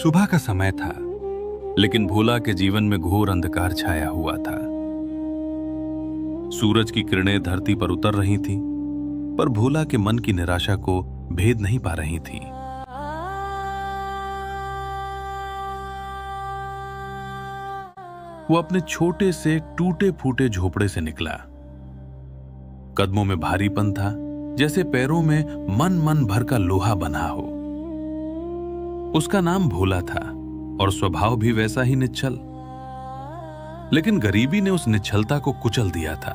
सुबह का समय था, लेकिन भोला के जीवन में घोर अंधकार छाया हुआ था। सूरज की किरणें धरती पर उतर रही थीं, पर भोला के मन की निराशा को भेद नहीं पा रही थी। वो अपने छोटे से टूटे फूटे झोपड़े से निकला। कदमों में भारीपन था, जैसे पैरों में मन भर का लोहा बंधा हो। उसका नाम भोला था और स्वभाव भी वैसा ही निश्चल, लेकिन गरीबी ने उस निश्चलता को कुचल दिया था।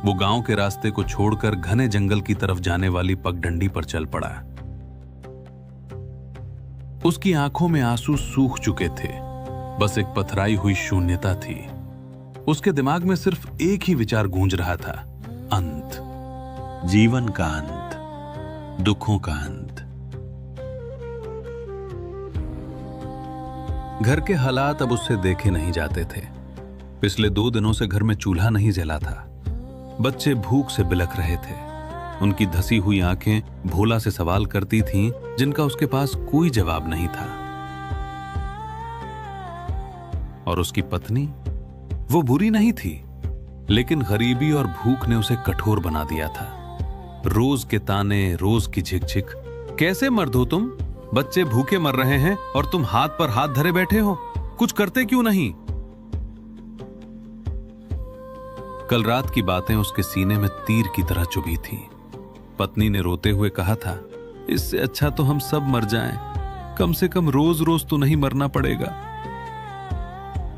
वो गांव के रास्ते को छोड़कर घने जंगल की तरफ जाने वाली पगडंडी पर चल पड़ा। उसकी आंखों में आंसू सूख चुके थे, बस एक पथराई हुई शून्यता थी। उसके दिमाग में सिर्फ एक ही विचार गूंज रहा था, अंत, जीवन का अंत, दुखों का अंत। घर के हालात अब उससे देखे नहीं जाते थे। पिछले 2 दिनों से घर में चूल्हा नहीं जला था। बच्चे भूख से बिलख रहे थे। उनकी धसी हुई आंखें भोला से सवाल करती थीं, जिनका उसके पास कोई जवाब नहीं था। और उसकी पत्नी, वो बुरी नहीं थी, लेकिन गरीबी और भूख ने उसे कठोर बना दिया था। रोज के ताने, रोज की झिकझिक। कैसे मर्द हो तुम? बच्चे भूखे मर रहे हैं और तुम हाथ पर हाथ धरे बैठे हो, कुछ करते क्यों नहीं? कल रात की बातें उसके सीने में तीर की तरह चुभी थीं। पत्नी ने रोते हुए कहा था, इससे अच्छा तो हम सब मर जाएं, कम से कम रोज रोज तो नहीं मरना पड़ेगा।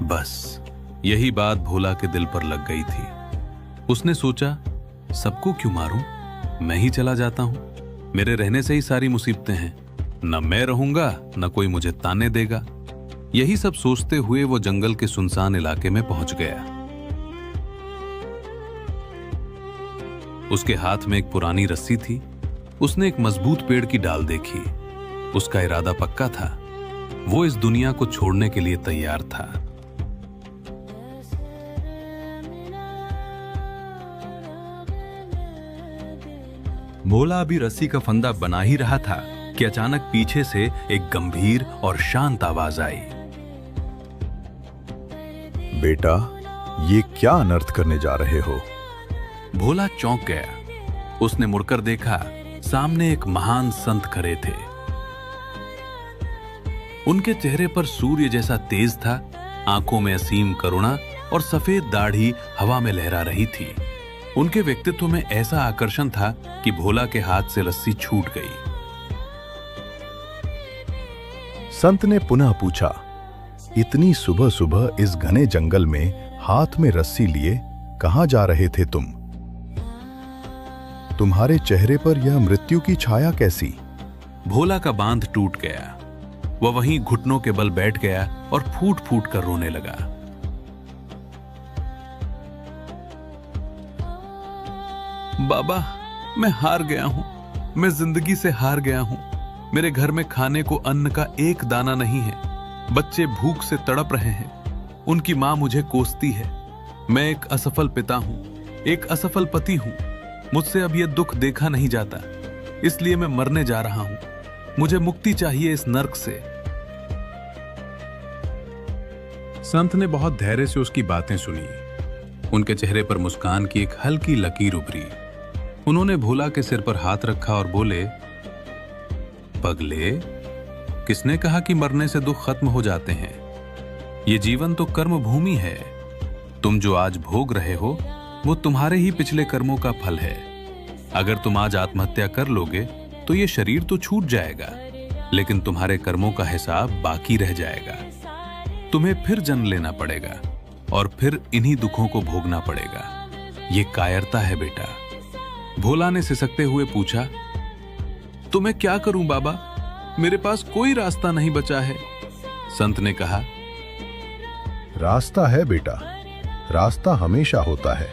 बस यही बात भोला के दिल पर लग गई थी। उसने सोचा, सबको क्यों मारूं, मैं ही चला जाता हूं। मेरे रहने से ही सारी मुसीबतें हैं, न मैं रहूंगा न कोई मुझे ताने देगा। यही सब सोचते हुए वो जंगल के सुनसान इलाके में पहुंच गया। उसके हाथ में एक पुरानी रस्सी थी। उसने एक मजबूत पेड़ की डाल देखी। उसका इरादा पक्का था, वो इस दुनिया को छोड़ने के लिए तैयार था। भोला अभी रस्सी का फंदा बना ही रहा था कि अचानक पीछे से एक गंभीर और शांत आवाज आई। बेटा, ये क्या अनर्थ करने जा रहे हो? भोला चौंक गया। उसने मुड़कर देखा, सामने एक महान संत खड़े थे। उनके चेहरे पर सूर्य जैसा तेज था, आंखों में असीम करुणा और सफेद दाढ़ी हवा में लहरा रही थी। उनके व्यक्तित्व में ऐसा आकर्षण था कि भोला के हाथ से रस्सी छूट गई। संत ने पुनः पूछा, इतनी सुबह सुबह इस घने जंगल में हाथ में रस्सी लिए कहां जा रहे थे तुम? तुम्हारे चेहरे पर यह मृत्यु की छाया कैसी? भोला का बांध टूट गया। वह वहीं घुटनों के बल बैठ गया और फूट फूट कर रोने लगा। बाबा, मैं हार गया हूं, मैं जिंदगी से हार गया हूं। मेरे घर में खाने को अन्न का एक दाना नहीं है। बच्चे भूख से तड़प रहे हैं। उनकी मां मुझे कोसती है। मैं एक असफल पिता हूं, एक असफल पति हूं। मुझसे अब यह दुख देखा नहीं जाता, इसलिए मैं मरने जा रहा हूं। मुझे मुक्ति चाहिए इस नर्क से। संत ने बहुत धैर्य से उसकी बातें सुनी। उनके चेहरे पर मुस्कान की एक हल्की लकीर उभरी। उन्होंने भोला के सिर पर हाथ रखा और बोले, पगले, किसने कहा कि मरने से दुख खत्म हो जाते हैं? ये जीवन तो कर्म भूमि है। तुम जो आज भोग रहे हो वो तुम्हारे ही पिछले कर्मों का फल है। अगर तुम आज आत्महत्या कर लोगे तो ये शरीर तो छूट जाएगा, लेकिन तुम्हारे कर्मों का हिसाब बाकी रह जाएगा। तुम्हें फिर जन्म लेना पड़ेगा और फिर इन्हीं दुखों को भोगना पड़ेगा। ये कायरता है बेटा। भोला ने सिसकते हुए पूछा, तो मैं क्या करूं बाबा? मेरे पास कोई रास्ता नहीं बचा है। संत ने कहा, रास्ता है बेटा, रास्ता हमेशा होता है।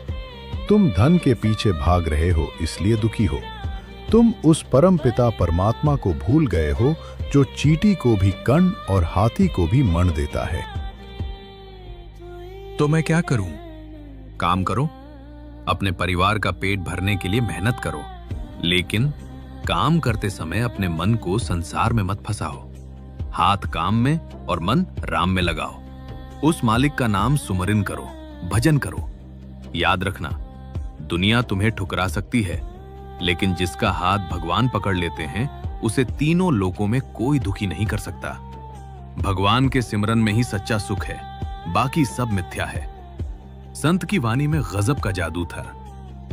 तुम धन के पीछे भाग रहे हो इसलिए दुखी हो। तुम उस परम पिता परमात्मा को भूल गए हो जो चींटी को भी कण और हाथी को भी मण देता है। तो मैं क्या करूं? काम करो, अपने परिवार का पेट भरने के लिए मेहनत करो, लेकिन काम करते समय अपने मन को संसार में मत फंसाओ। हाथ काम में और मन राम में लगाओ। उस मालिक का नाम सुमरिन करो, भजन करो। याद रखना, दुनिया तुम्हें ठुकरा सकती है, लेकिन जिसका हाथ भगवान पकड़ लेते हैं उसे तीनों लोकों में कोई दुखी नहीं कर सकता। भगवान के सिमरन में ही सच्चा सुख है, बाकी सब मिथ्या है। संत की वाणी में गजब का जादू था।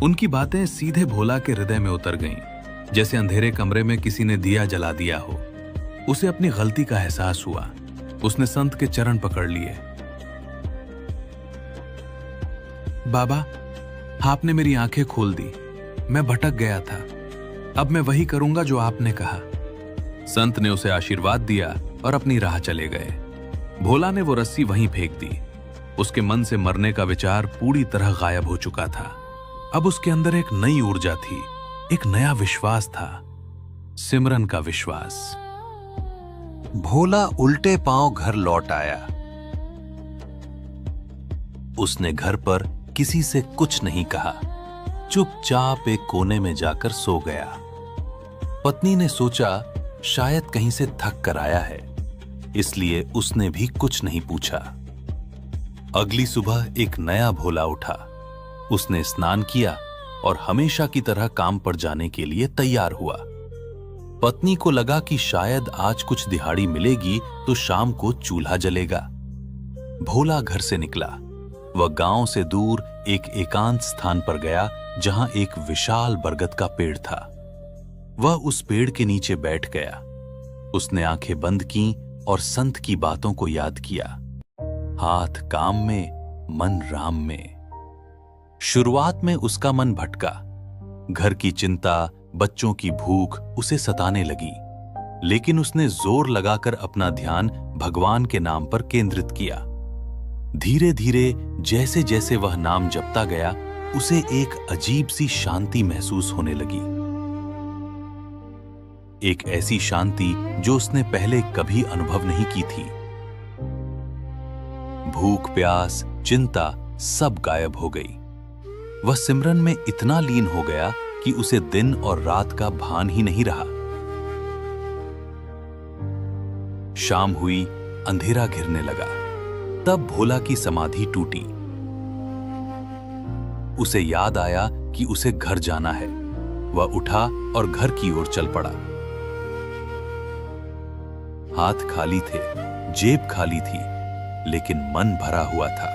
उनकी बातें सीधे भोला के हृदय में उतर गईं, जैसे अंधेरे कमरे में किसी ने दिया जला दिया हो। उसे अपनी गलती का एहसास हुआ। उसने संत के चरण पकड़ लिए। बाबा, आपने मेरी आंखें खोल दी। मैं भटक गया था, अब मैं वही करूंगा जो आपने कहा। संत ने उसे आशीर्वाद दिया और अपनी राह चले गए। भोला ने वो रस्सी वहीं फेंक दी। उसके मन से मरने का विचार पूरी तरह गायब हो चुका था। अब उसके अंदर एक नई ऊर्जा थी, एक नया विश्वास था, सिमरन का विश्वास। भोला उल्टे पांव घर लौट आया। उसने घर पर किसी से कुछ नहीं कहा, चुपचाप एक कोने में जाकर सो गया। पत्नी ने सोचा शायद कहीं से थक कर आया है, इसलिए उसने भी कुछ नहीं पूछा। अगली सुबह एक नया भोला उठा। उसने स्नान किया और हमेशा की तरह काम पर जाने के लिए तैयार हुआ। पत्नी को लगा कि शायद आज कुछ दिहाड़ी मिलेगी तो शाम को चूल्हा जलेगा। भोला घर से निकला। वह गांव से दूर एक एकांत स्थान पर गया जहां एक विशाल बरगद का पेड़ था। वह उस पेड़ के नीचे बैठ गया। उसने आंखें बंद की और संत की बातों को याद किया। हाथ काम में, मन राम में। शुरुआत में उसका मन भटका। घर की चिंता, बच्चों की भूख उसे सताने लगी, लेकिन उसने जोर लगाकर अपना ध्यान भगवान के नाम पर केंद्रित किया। धीरे धीरे जैसे जैसे वह नाम जपता गया, उसे एक अजीब सी शांति महसूस होने लगी। एक ऐसी शांति जो उसने पहले कभी अनुभव नहीं की थी। भूख, प्यास, चिंता सब गायब हो गई। वह सिमरन में इतना लीन हो गया कि उसे दिन और रात का भान ही नहीं रहा। शाम हुई, अंधेरा घिरने लगा। तब भोला की समाधि टूटी। उसे याद आया कि उसे घर जाना है। वह उठा और घर की ओर चल पड़ा। हाथ खाली थे, जेब खाली थी, लेकिन मन भरा हुआ था।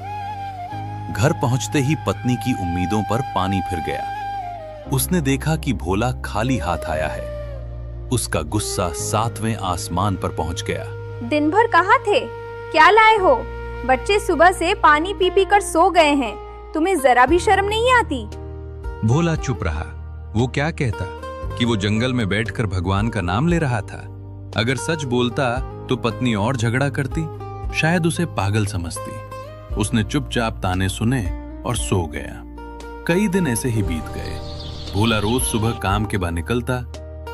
घर पहुंचते ही पत्नी की उम्मीदों पर पानी फिर गया। उसने देखा कि भोला खाली हाथ आया है। उसका गुस्सा 7वें आसमान पर पहुंच गया। दिन भर कहाँ थे? क्या लाए हो? बच्चे सुबह से पानी पी पी कर सो गए हैं। तुम्हें जरा भी शर्म नहीं आती? भोला चुप रहा। वो क्या कहता कि वो जंगल में बैठकर भगवान का नाम ले रहा था। अगर सच बोलता तो पत्नी और झगड़ा करती, शायद उसे पागल समझती। उसने चुपचाप ताने सुने और सो गया। कई दिन ऐसे ही बीत गए। भोला रोज सुबह काम के बाद निकलता,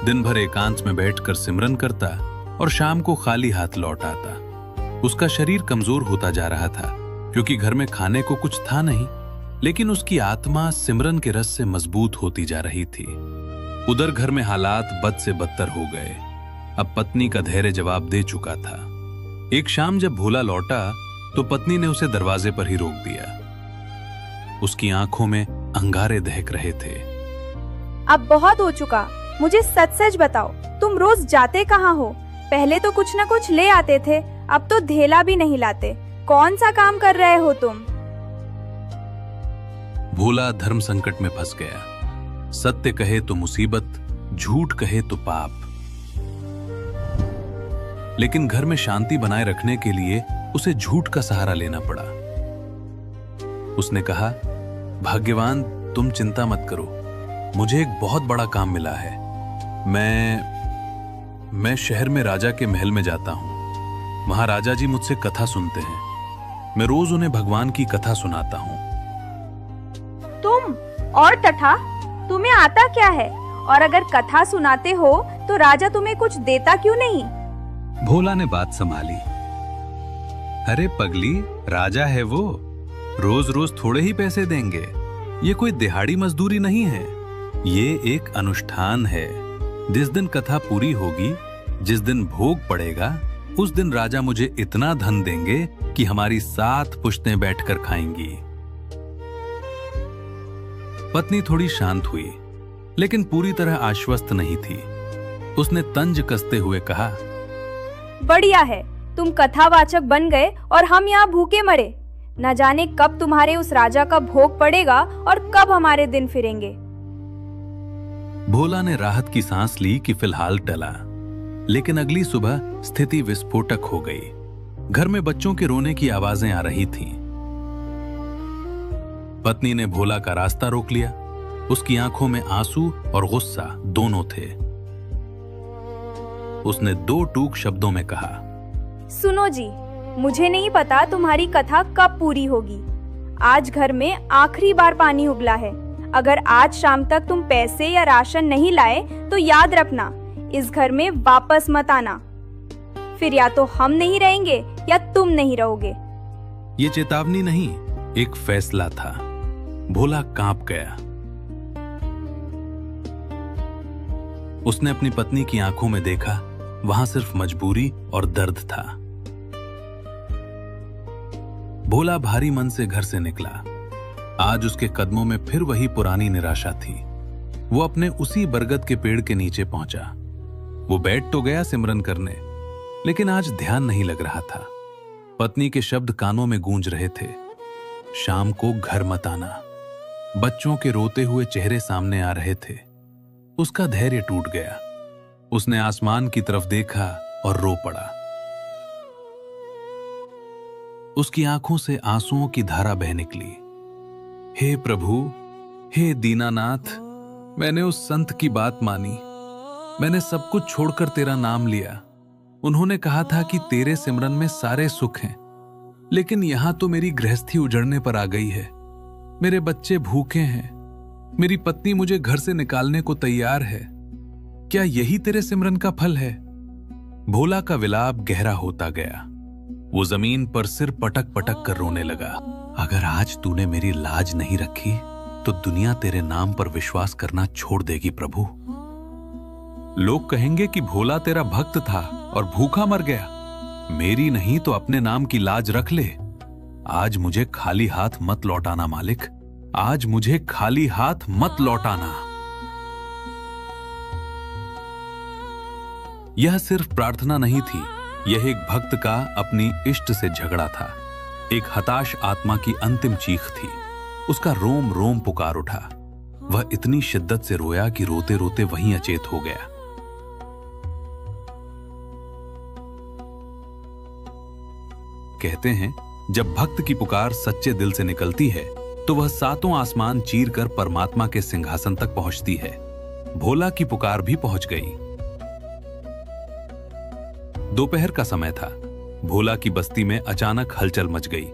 दिन भर एकांत में बैठकर सिमरन करता और शाम को खाली हाथ लौट आता। उसका शरीर कमजोर होता जा रहा था, क्योंकि घर में खाने को कुछ था नहीं, लेकिन उसकी आत्मा सिमरन के रस से मजबूत होती जा रही थी। उधर घर में हालात बद से बदतर हो गए। अब पत्नी का धैर्य जवाब दे चुका था। एक शाम जब भोला लौटा तो पत्नी ने उसे दरवाजे पर ही रोक दिया। उसकी आंखों में अंगारे दहक रहे थे। अब बहुत हो चुका, मुझे सच सच बताओ, तुम रोज जाते कहाँ हो? पहले तो कुछ न कुछ ले आते थे, अब तो धेला भी नहीं लाते। कौन सा काम कर रहे हो तुम? भोला धर्म संकट में फंस गया। सत्य कहे तो मुसीबत, झूठ कहे तो पाप। लेकिन घर में शांति बनाए रखने के लिए उसे झूठ का सहारा लेना पड़ा। उसने कहा, भाग्यवान, तुम चिंता मत करो, मुझे एक बहुत बड़ा काम मिला है। मैं शहर में राजा के महल में जाता हूं। वहां राजा जी मुझसे कथा सुनते हैं। मैं रोज उन्हें भगवान की कथा सुनाता हूं। तुम और तथा, तुम्हें आता क्या है? और अगर कथा सुनाते हो तो राजा तुम्हें कुछ देता क्यों नहीं? भोला ने बात संभाली। अरे पगली, राजा है वो, रोज रोज थोड़े ही पैसे देंगे। ये कोई दिहाड़ी मजदूरी नहीं है, ये एक अनुष्ठान है। जिस दिन कथा पूरी होगी, जिस दिन भोग पड़ेगा, उस दिन राजा मुझे इतना धन देंगे कि हमारी 7 पुश्तें बैठकर खाएंगी। पत्नी थोड़ी शांत हुई, लेकिन पूरी तरह आश्वस्त नहीं थी। उसने तंज कसते हुए कहा, बढ़िया है, तुम कथावाचक बन गए और हम यहाँ भूखे मरे। न जाने कब तुम्हारे उस राजा का भोग पड़ेगा और कब हमारे दिन फिरेंगे। भोला ने राहत की सांस ली कि फिलहाल टला, लेकिन अगली सुबह स्थिति विस्फोटक हो गई। घर में बच्चों के रोने की आवाजें आ रही थीं। पत्नी ने भोला का रास्ता रोक लिया। उसकी आंखों में आंसू और गुस्सा दोनों थे। उसने 2 टूक शब्दों में कहा, सुनो जी, मुझे नहीं पता तुम्हारी कथा कब पूरी होगी। आज घर में आखिरी बार पानी उबला है। अगर आज शाम तक तुम पैसे या राशन नहीं लाए तो याद रखना, इस घर में वापस मत आना। फिर या तो हम नहीं रहेंगे या तुम नहीं रहोगे। यह चेतावनी नहीं, एक फैसला था। भोला कांप गया। उसने अपनी पत्नी की आंखों में देखा, वहां सिर्फ मजबूरी और दर्द था। भोला भारी मन से घर से निकला। आज उसके कदमों में फिर वही पुरानी निराशा थी। वो अपने उसी बरगद के पेड़ के नीचे पहुंचा। वो बैठ तो गया सिमरन करने, लेकिन आज ध्यान नहीं लग रहा था। पत्नी के शब्द कानों में गूंज रहे थे, शाम को घर मत आना। बच्चों के रोते हुए चेहरे सामने आ रहे थे। उसका धैर्य टूट गया। उसने आसमान की तरफ देखा और रो पड़ा। उसकी आंखों से आंसुओं की धारा बह निकली। हे प्रभु, हे दीनानाथ, मैंने उस संत की बात मानी। मैंने सब कुछ छोड़कर तेरा नाम लिया। उन्होंने कहा था कि तेरे सिमरन में सारे सुख हैं, लेकिन यहां तो मेरी गृहस्थी उजड़ने पर आ गई है। मेरे बच्चे भूखे हैं। मेरी पत्नी मुझे घर से निकालने को तैयार है। क्या यही तेरे सिमरन का फल है? भोला का विलाप गहरा होता गया। वो जमीन पर सिर पटक पटक कर रोने लगा। अगर आज तूने मेरी लाज नहीं रखी तो दुनिया तेरे नाम पर विश्वास करना छोड़ देगी प्रभु। लोग कहेंगे कि भोला तेरा भक्त था और भूखा मर गया। मेरी नहीं तो अपने नाम की लाज रख ले। आज मुझे खाली हाथ मत लौटाना मालिक। आज मुझे खाली हाथ मत लौटाना। यह सिर्फ प्रार्थना नहीं थी, यह एक भक्त का अपनी इष्ट से झगड़ा था। एक हताश आत्मा की अंतिम चीख थी। उसका रोम रोम पुकार उठा। वह इतनी शिद्दत से रोया कि रोते रोते वहीं अचेत हो गया। कहते हैं, जब भक्त की पुकार सच्चे दिल से निकलती है तो वह 7 आसमान चीर कर परमात्मा के सिंहासन तक पहुंचती है। भोला की पुकार भी पहुंच गई। दोपहर का समय था। भोला की बस्ती में अचानक हलचल मच गई।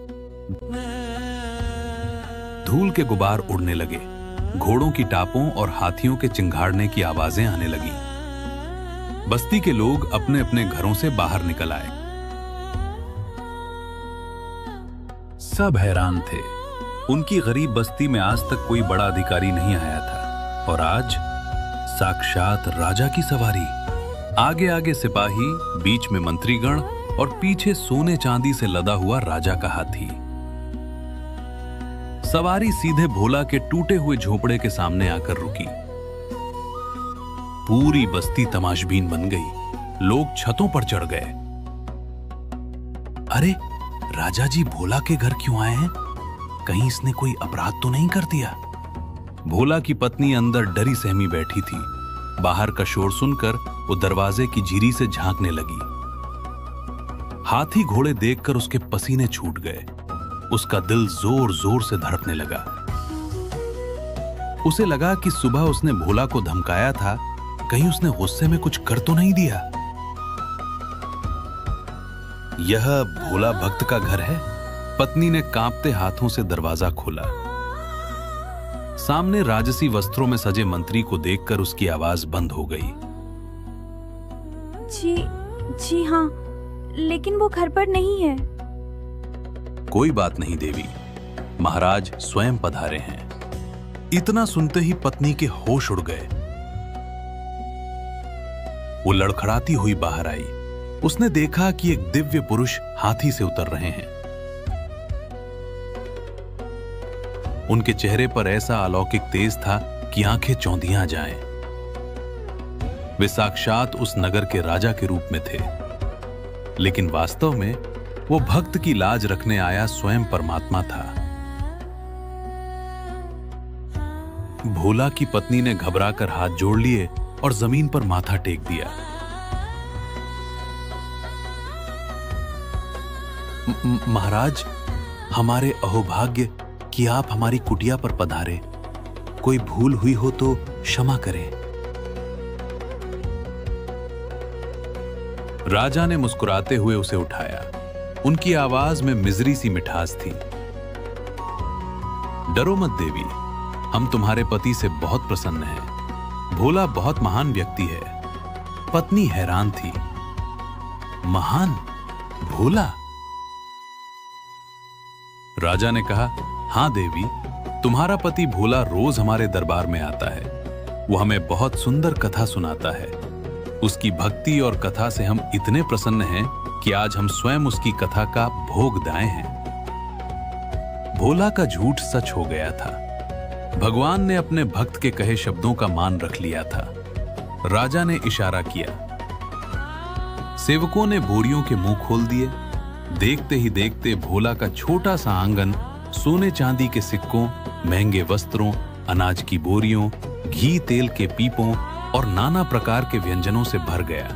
धूल के गुबार उड़ने लगे। घोड़ों की टापों और हाथियों के चिंघाड़ने की आवाजें आने लगी। बस्ती के लोग अपने अपने घरों से बाहर निकल आए। सब हैरान थे। उनकी गरीब बस्ती में आज तक कोई बड़ा अधिकारी नहीं आया था, और आज साक्षात राजा की सवारी। आगे आगे सिपाही, बीच में मंत्रीगण और पीछे सोने चांदी से लदा हुआ राजा का हाथी। सवारी सीधे भोला के टूटे हुए झोपड़े के सामने आकर रुकी। पूरी बस्ती तमाशबीन बन गई। लोग छतों पर चढ़ गए। अरे, राजा जी भोला के घर क्यों आए हैं? कहीं इसने कोई अपराध तो नहीं कर दिया? भोला की पत्नी अंदर डरी सहमी बैठी थी। बाहर का शोर सुनकर वो दरवाजे की झिरी से झांकने लगी। हाथी घोड़े देखकर उसके पसीने छूट गए। उसका दिल जोर जोर से धड़कने लगा। उसे लगा कि सुबह उसने भोला को धमकाया था, कहीं उसने गुस्से में कुछ कर तो नहीं दिया। यह भोला भक्त का घर है? पत्नी ने कांपते हाथों से दरवाजा खोला। सामने राजसी वस्त्रों में सजे मंत्री को देखकर उसकी आवाज बंद हो गई। जी हाँ, लेकिन वो घर पर नहीं है। कोई बात नहीं देवी, महाराज स्वयं पधारे हैं। इतना सुनते ही पत्नी के होश उड़ गए। वो लड़खड़ाती हुई बाहर आई। उसने देखा कि एक दिव्य पुरुष हाथी से उतर रहे हैं। उनके चेहरे पर ऐसा अलौकिक तेज था कि आंखें चौंधियां जाएं। वे साक्षात उस नगर के राजा के रूप में थे, लेकिन वास्तव में वो भक्त की लाज रखने आया स्वयं परमात्मा था। भोला की पत्नी ने घबराकर हाथ जोड़ लिए और जमीन पर माथा टेक दिया। महाराज, हमारे अहोभाग्य कि आप हमारी कुटिया पर पधारे। कोई भूल हुई हो तो क्षमा करें। राजा ने मुस्कुराते हुए उसे उठाया। उनकी आवाज में मिजरी सी मिठास थी। डरो मत देवी, हम तुम्हारे पति से बहुत प्रसन्न हैं। भोला बहुत महान व्यक्ति है। पत्नी हैरान थी। महान? भोला? राजा ने कहा, हां देवी, तुम्हारा पति भोला रोज हमारे दरबार में आता है। वो हमें बहुत सुंदर कथा सुनाता है। उसकी भक्ति और कथा से हम इतने प्रसन्न हैं कि आज हम स्वयं उसकी कथा का भोग दाए हैं। भोला का झूठ सच हो गया था। भगवान ने अपने भक्त के कहे शब्दों का मान रख लिया था। राजा ने इशारा किया। सेवकों ने बोरियों के मुंह खोल दिए। देखते ही देखते भोला का छोटा सा आंगन सोने चांदी के सिक्कों, महंगे वस्त्रों, अनाज की बोरियों, घी तेल के पीपों और नाना प्रकार के व्यंजनों से भर गया।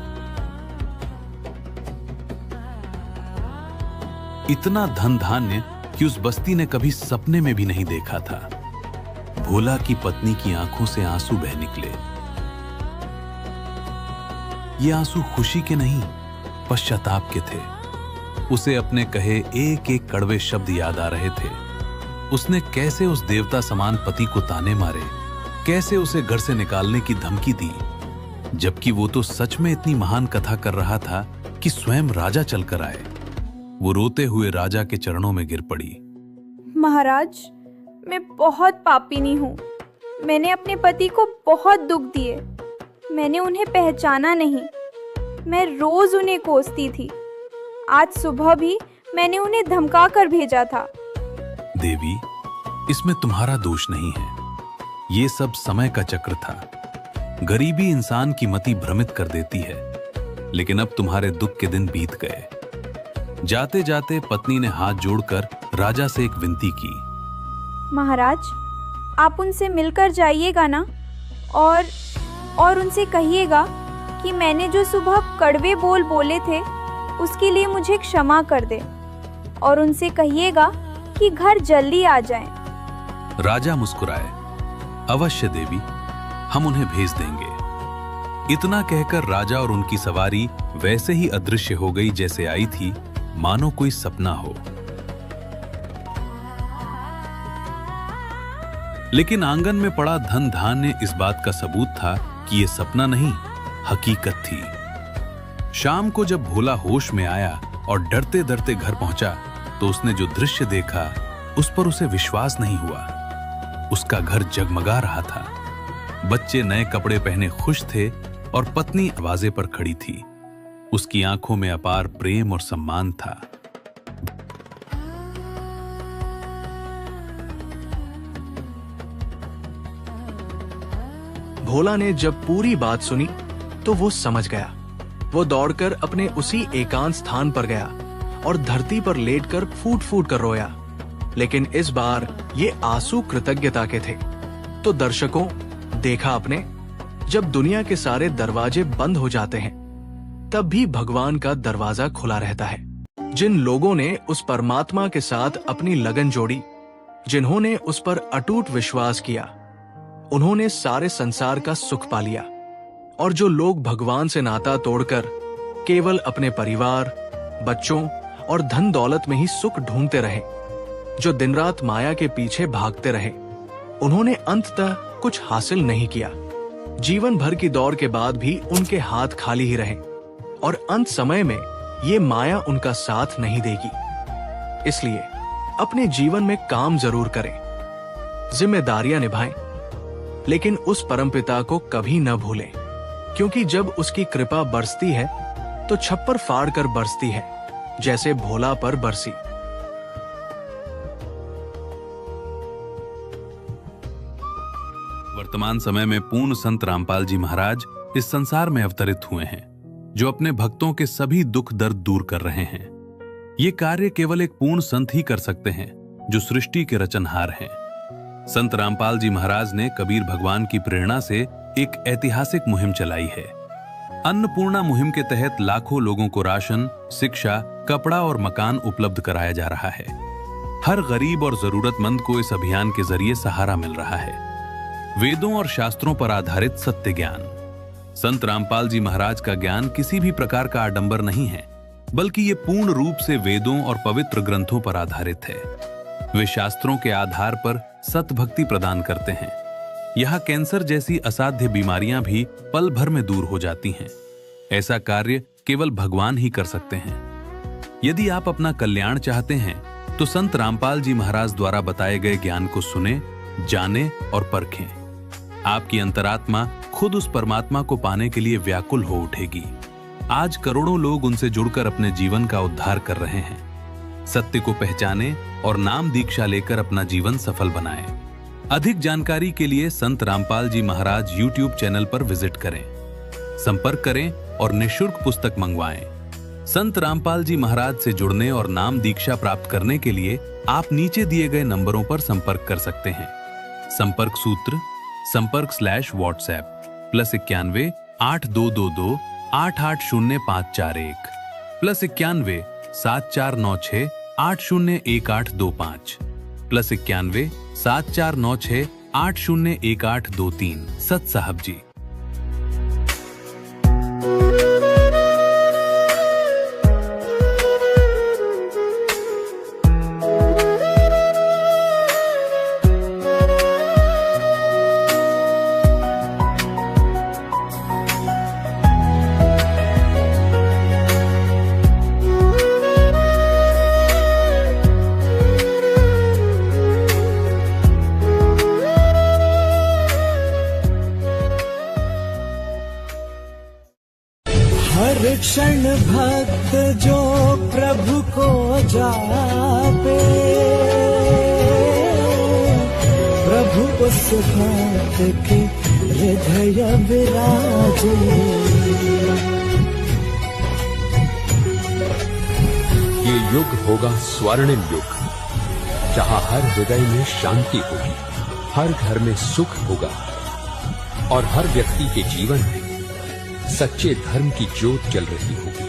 इतना धन धान्य कि उस बस्ती ने कभी सपने में भी नहीं देखा था। भोला की पत्नी की आंखों से आंसू बह निकले। ये आंसू खुशी के नहीं, पश्चाताप के थे। उसे अपने कहे एक एक कड़वे शब्द याद आ रहे थे। उसने कैसे उस देवता समान पति को ताने मारे, कैसे उसे घर से निकालने की धमकी दी, जबकि वो तो सच में इतनी महान कथा कर रहा था कि स्वयं राजा चलकर आए। वो रोते हुए राजा के चरणों में गिर पड़ी। महाराज, मैं बहुत पापिनी हूँ। मैंने अपने पति को बहुत दुख दिए। मैंने उन्हें पहचाना नहीं। मैं रोज उन्हें कोसती थी। आज सुबह भी मैंने उन्हें धमका कर भेजा था। देवी, इसमें तुम्हारा दोष नहीं है। ये सब समय का चक्र था। गरीबी इंसान की मति भ्रमित कर देती है। लेकिन अब तुम्हारे दुख के दिन बीत गए। जाते जाते पत्नी ने हाथ जोड़कर राजा से एक विनती की। महाराज, आप उनसे मिलकर जाइएगा ना, और उनसे कहिएगा कि मैंने जो सुबह कड़वे बोल बोले थे उसके लिए मुझे क्षमा कर दे, और उनसे कहिएगा कि घर जल्दी आ जाएं। राजा मुस्कुराए। अवश्य देवी, हम उन्हें भेज देंगे। इतना कहकर राजा और उनकी सवारी वैसे ही अदृश्य हो गई जैसे आई थी, मानो कोई सपना हो। लेकिन आंगन में पड़ा धन धान्य इस बात का सबूत था कि यह सपना नहीं, हकीकत थी। शाम को जब भोला होश में आया और डरते डरते घर पहुंचा तो उसने जो दृश्य देखा उस पर उसे विश्वास नहीं हुआ। उसका घर जगमगा रहा था। बच्चे नए कपड़े पहने खुश थे और पत्नी दरवाजे पर खड़ी थी। उसकी आंखों में अपार प्रेम और सम्मान था। भोला ने जब पूरी बात सुनी तो वो समझ गया। वो दौड़कर अपने उसी एकांत स्थान पर गया और धरती पर लेटकर फूट फूट कर रोया। लेकिन इस बार ये आंसू कृतज्ञता के थे। तो दर्शकों, देखा आपने, जब दुनिया के सारे दरवाजे बंद हो जाते हैं तब भी भगवान का दरवाजा खुला रहता है। जिन लोगों ने उस परमात्मा के साथ अपनी लगन जोड़ी, जिन्होंने उस पर अटूट विश्वास किया, उन्होंने सारे संसार का सुख पा लिया। और जो लोग भगवान से नाता तोड़कर केवल अपने परिवार, बच्चों और धन दौलत में ही सुख ढूंढते रहे, जो दिन रात माया के पीछे भागते रहे, उन्होंने अंततः कुछ हासिल नहीं किया। जीवन भर की दौड़ के बाद भी उनके हाथ खाली ही रहे और अंत समय में ये माया उनका साथ नहीं देगी। इसलिए अपने जीवन में काम जरूर करें, जिम्मेदारियां निभाएं, लेकिन उस परमपिता को कभी न भूलें, क्योंकि जब उसकी कृपा बरसती है तो छप्पर फाड़ कर बरसती है, जैसे भोला पर बरसी। वर्तमान समय में पूर्ण संत रामपाल जी महाराज इस संसार में अवतरित हुए हैं, जो अपने भक्तों के सभी दुख दर्द दूर कर रहे हैं। ये कार्य केवल एक पूर्ण संत ही कर सकते हैं, जो सृष्टि के रचनहार हैं। संत रामपाल जी महाराज ने कबीर भगवान की प्रेरणा से एक ऐतिहासिक मुहिम चलाई है। अन्नपूर्णा मुहिम के तहत लाखों लोगों को राशन, शिक्षा, कपड़ा और मकान उपलब्ध कराया जा रहा है। हर गरीब और जरूरतमंद को इस अभियान के जरिए सहारा मिल रहा है। वेदों और शास्त्रों पर आधारित सत्य ज्ञान। संत रामपाल जी महाराज का ज्ञान किसी भी प्रकार का आडंबर नहीं है, बल्कि ये पूर्ण रूप से वेदों और पवित्र ग्रंथों पर आधारित है। वे शास्त्रों के आधार पर सतभक्ति प्रदान करते हैं। यहाँ कैंसर जैसी असाध्य बीमारियां भी पल भर में दूर हो जाती हैं। ऐसा कार्य केवल भगवान ही कर सकते हैं। यदि आप अपना कल्याण चाहते हैं तो संत रामपाल जी महाराज द्वारा बताए गए ज्ञान को सुने, जाने और परखें। आपकी अंतरात्मा खुद उस परमात्मा को पाने के लिए व्याकुल हो उठेगी। आज करोड़ों लोग उनसे जुड़कर अपने जीवन का उद्धार कर रहे हैं। सत्य को पहचाने और नाम दीक्षा लेकर अपना जीवन सफल बनाएं। अधिक जानकारी के लिए संत रामपाल जी महाराज YouTube चैनल पर विजिट करें, संपर्क करें और निःशुल्क पुस्तक मंगवाएं। संत रामपाल जी महाराज से जुड़ने और नाम दीक्षा प्राप्त करने के लिए आप नीचे दिए गए नंबरों पर संपर्क कर सकते हैं। संपर्क सूत्र संपर्क/WhatsApp +91 8222 880541 +91 7496 801825 +91 7496 801823। सत साहब जी। क्षण भक्त जो प्रभु को जापे, प्रभु उस भक्त के हृदय विराजे। ये युग होगा स्वर्णिम युग, जहाँ हर हृदय में शांति होगी, हर घर में सुख होगा और हर व्यक्ति के जीवन में सच्चे धर्म की ज्योत जल रही होगी।